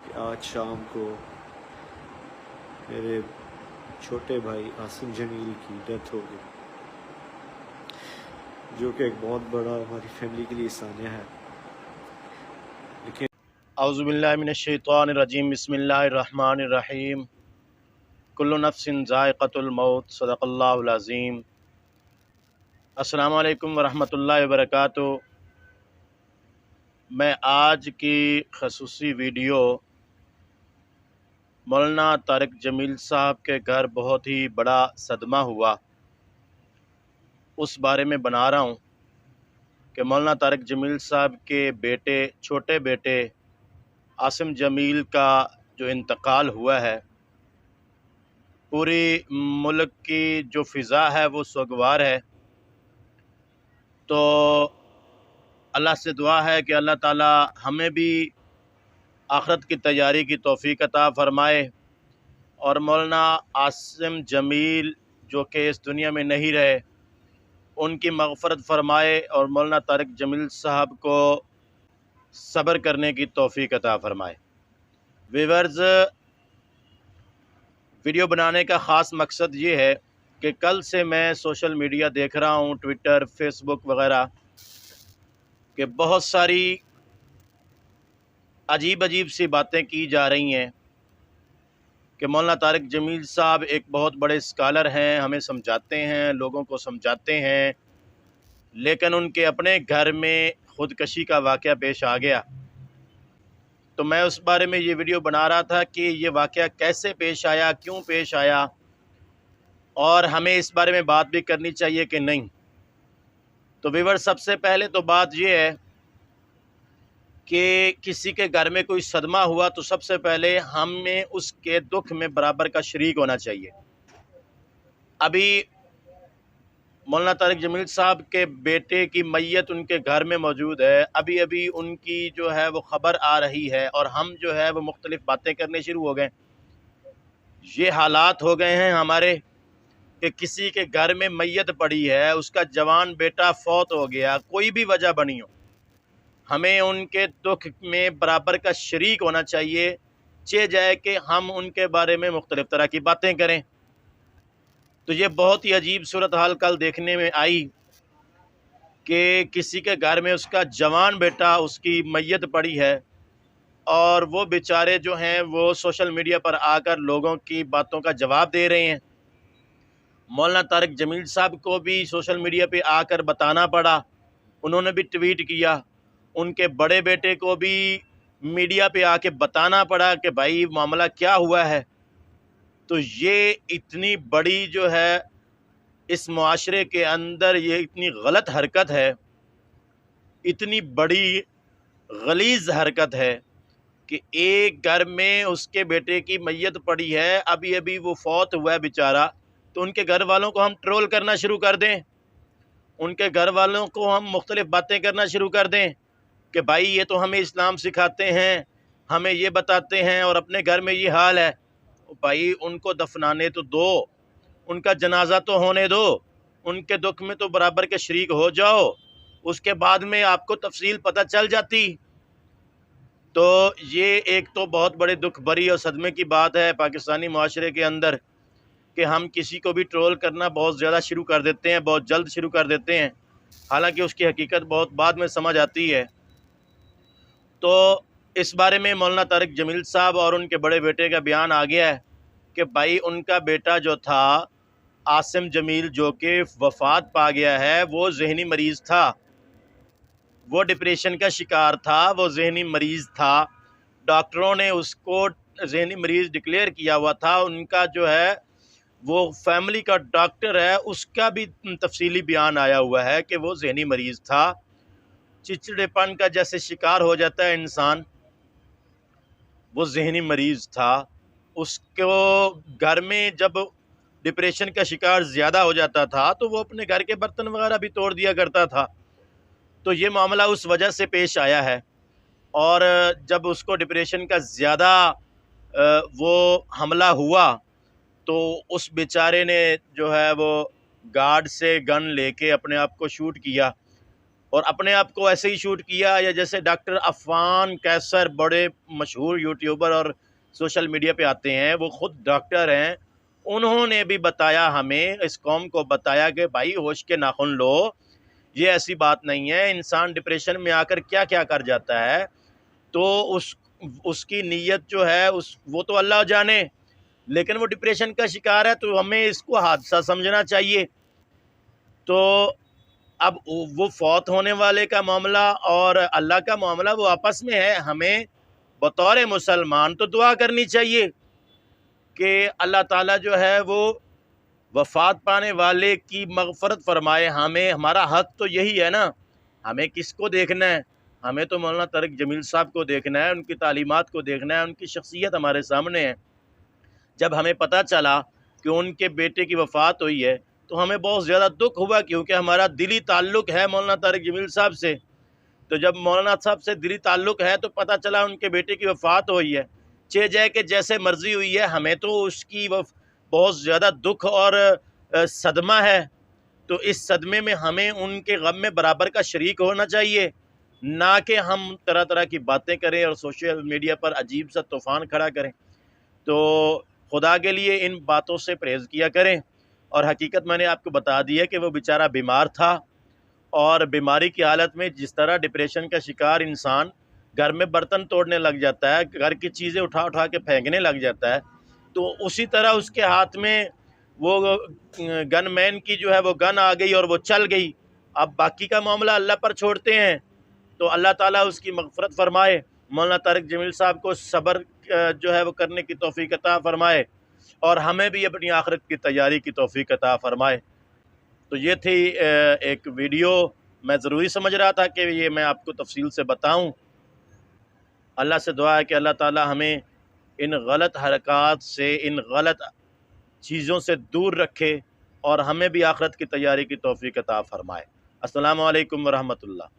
کہ آج شام کو میرے چھوٹے بھائی عاصم جمیل کی ڈیتھ ہو گئی، جو کہ ایک بہت بڑا ہماری فیملی کے لیے سانیہ ہے۔ لیکن اعوذ باللہ من الشیطان الرجیم، بسم اللہ الرحمن الرحیم۔ کل نفس ذائقۃ الموت، صدق اللہ العظیم۔ السلام علیکم ورحمۃ اللہ وبرکاتہ۔ میں آج کی خصوصی ویڈیو مولانا طارق جمیل صاحب کے گھر بہت ہی بڑا صدمہ ہوا، اس بارے میں بنا رہا ہوں کہ مولانا طارق جمیل صاحب کے چھوٹے بیٹے عاصم جمیل کا جو انتقال ہوا ہے، پوری ملک کی جو فضا ہے وہ سوگوار ہے۔ تو اللہ سے دعا ہے کہ اللہ تعالی ہمیں بھی آخرت کی تیاری کی توفیق عطا فرمائے، اور مولانا عاصم جمیل جو کہ اس دنیا میں نہیں رہے ان کی مغفرت فرمائے، اور مولانا طارق جمیل صاحب کو صبر کرنے کی توفیق عطا فرمائے۔ ویورز، ویڈیو بنانے کا خاص مقصد یہ ہے کہ کل سے میں سوشل میڈیا دیکھ رہا ہوں، ٹویٹر، فیس بک وغیرہ، کہ بہت ساری عجیب سی باتیں کی جا رہی ہیں کہ مولانا طارق جمیل صاحب ایک بہت بڑے اسکالر ہیں، ہمیں سمجھاتے ہیں، لوگوں کو سمجھاتے ہیں، لیکن ان کے اپنے گھر میں خودکشی کا واقعہ پیش آ گیا۔ تو میں اس بارے میں یہ ویڈیو بنا رہا تھا کہ یہ واقعہ کیسے پیش آیا، کیوں پیش آیا، اور ہمیں اس بارے میں بات بھی کرنی چاہیے کہ نہیں۔ تو ویور، سب سے پہلے تو بات یہ ہے کہ کسی کے گھر میں کوئی صدمہ ہوا تو سب سے پہلے ہمیں اس کے دکھ میں برابر کا شریک ہونا چاہیے۔ ابھی مولانا طارق جمیل صاحب کے بیٹے کی میت ان کے گھر میں موجود ہے، ابھی ان کی جو ہے وہ خبر آ رہی ہے، اور ہم جو ہے وہ مختلف باتیں کرنے شروع ہو گئے۔ یہ حالات ہو گئے ہیں ہمارے کہ کسی کے گھر میں میت پڑی ہے، اس کا جوان بیٹا فوت ہو گیا، کوئی بھی وجہ بنی ہو، ہمیں ان کے دکھ میں برابر کا شریک ہونا چاہیے، چہ جائے کہ ہم ان کے بارے میں مختلف طرح کی باتیں کریں۔ تو یہ بہت ہی عجیب صورتحال کل دیکھنے میں آئی کہ کسی کے گھر میں اس کا جوان بیٹا، اس کی میت پڑی ہے، اور وہ بیچارے جو ہیں وہ سوشل میڈیا پر آ کر لوگوں کی باتوں کا جواب دے رہے ہیں۔ مولانا طارق جمیل صاحب کو بھی سوشل میڈیا پہ آ کر بتانا پڑا، انہوں نے بھی ٹویٹ کیا، ان کے بڑے بیٹے کو بھی میڈیا پہ آ کے بتانا پڑا کہ بھائی معاملہ کیا ہوا ہے۔ تو یہ اتنی بڑی جو ہے اس معاشرے کے اندر یہ اتنی غلط حرکت ہے، اتنی بڑی غلیظ حرکت ہے کہ ایک گھر میں اس کے بیٹے کی میت پڑی ہے، ابھی وہ فوت ہوا ہے بیچارہ، تو ان کے گھر والوں کو ہم ٹرول کرنا شروع کر دیں، ان کے گھر والوں کو ہم مختلف باتیں کرنا شروع کر دیں کہ بھائی یہ تو ہمیں اسلام سکھاتے ہیں، ہمیں یہ بتاتے ہیں، اور اپنے گھر میں یہ حال ہے۔ بھائی ان کو دفنانے تو دو، ان کا جنازہ تو ہونے دو، ان کے دکھ میں تو برابر کے شریک ہو جاؤ، اس کے بعد میں آپ کو تفصیل پتہ چل جاتی۔ تو یہ ایک تو بہت بڑے دکھ بھری اور صدمے کی بات ہے پاکستانی معاشرے کے اندر کہ ہم کسی کو بھی ٹرول کرنا بہت زیادہ شروع کر دیتے ہیں، بہت جلد شروع کر دیتے ہیں، حالانکہ اس کی حقیقت بہت بعد میں سمجھ آتی ہے۔ تو اس بارے میں مولانا طارق جمیل صاحب اور ان کے بڑے بیٹے کا بیان آ گیا ہے کہ بھائی ان کا بیٹا جو تھا عاصم جمیل، جو کہ وفات پا گیا ہے، وہ ذہنی مریض تھا، وہ ڈپریشن کا شکار تھا، وہ ذہنی مریض تھا، ڈاکٹروں نے اس کو ذہنی مریض ڈکلیئر کیا ہوا تھا، ان کا جو ہے وہ فیملی کا ڈاکٹر ہے، اس کا بھی تفصیلی بیان آیا ہوا ہے کہ وہ ذہنی مریض تھا، چڑچڑے پن کا جیسے شکار ہو جاتا ہے انسان، وہ ذہنی مریض تھا۔ اس کو گھر میں جب ڈپریشن کا شکار زیادہ ہو جاتا تھا تو وہ اپنے گھر کے برتن وغیرہ بھی توڑ دیا کرتا تھا۔ تو یہ معاملہ اس وجہ سے پیش آیا ہے، اور جب اس کو ڈپریشن کا زیادہ وہ حملہ ہوا تو اس بیچارے نے جو ہے وہ گارڈ سے گن لے کے اپنے آپ کو شوٹ کیا، اور اپنے آپ کو ایسے ہی شوٹ کیا، یا جیسے ڈاکٹر عفان قیصر بڑے مشہور یوٹیوبر اور سوشل میڈیا پہ آتے ہیں، وہ خود ڈاکٹر ہیں، انہوں نے بھی بتایا ہمیں، اس قوم کو بتایا کہ بھائی ہوش کے ناخن لو، یہ ایسی بات نہیں ہے، انسان ڈپریشن میں آ کر کیا کیا کر جاتا ہے، تو اس کی نیت جو ہے وہ تو اللہ جانے، لیکن وہ ڈپریشن کا شکار ہے تو ہمیں اس کو حادثہ سمجھنا چاہیے۔ تو اب وہ فوت ہونے والے کا معاملہ اور اللہ کا معاملہ وہ آپس میں ہے، ہمیں بطور مسلمان تو دعا کرنی چاہیے کہ اللہ تعالیٰ جو ہے وہ وفات پانے والے کی مغفرت فرمائے۔ ہمارا حق تو یہی ہے نا، ہمیں کس کو دیکھنا ہے؟ ہمیں تو مولانا طارق جمیل صاحب کو دیکھنا ہے، ان کی تعلیمات کو دیکھنا ہے، ان کی شخصیت ہمارے سامنے ہے۔ جب ہمیں پتہ چلا کہ ان کے بیٹے کی وفات ہوئی ہے تو ہمیں بہت زیادہ دکھ ہوا، کیونکہ ہمارا دلی تعلق ہے مولانا طارق جمیل صاحب سے۔ تو جب مولانا صاحب سے دلی تعلق ہے تو پتہ چلا ان کے بیٹے کی وفات ہوئی ہے، چہ جائے کہ جیسے مرضی ہوئی ہے، ہمیں تو اس کی بہت زیادہ دکھ اور صدمہ ہے۔ تو اس صدمے میں ہمیں ان کے غم میں برابر کا شریک ہونا چاہیے، نہ کہ ہم طرح طرح کی باتیں کریں اور سوشل میڈیا پر عجیب سا طوفان کھڑا کریں۔ تو خدا کے لیے ان باتوں سے پرہیز کیا کریں، اور حقیقت میں نے آپ کو بتا دی ہے کہ وہ بیچارہ بیمار تھا، اور بیماری کی حالت میں جس طرح ڈپریشن کا شکار انسان گھر میں برتن توڑنے لگ جاتا ہے، گھر کی چیزیں اٹھا اٹھا کے پھینکنے لگ جاتا ہے، تو اسی طرح اس کے ہاتھ میں وہ گن مین کی جو ہے وہ گن آ گئی اور وہ چل گئی۔ اب باقی کا معاملہ اللہ پر چھوڑتے ہیں، تو اللہ تعالیٰ اس کی مغفرت فرمائے، مولانا طارق جمیل صاحب کو صبر جو ہے وہ کرنے کی توفیق عطا فرمائے، اور ہمیں بھی اپنی آخرت کی تیاری کی توفیق عطا فرمائے۔ تو یہ تھی ایک ویڈیو، میں ضروری سمجھ رہا تھا کہ یہ میں آپ کو تفصیل سے بتاؤں۔ اللہ سے دعا ہے کہ اللہ تعالیٰ ہمیں ان غلط حرکات سے، ان غلط چیزوں سے دور رکھے، اور ہمیں بھی آخرت کی تیاری کی توفیق عطا فرمائے۔ السلام علیکم ورحمۃ اللہ۔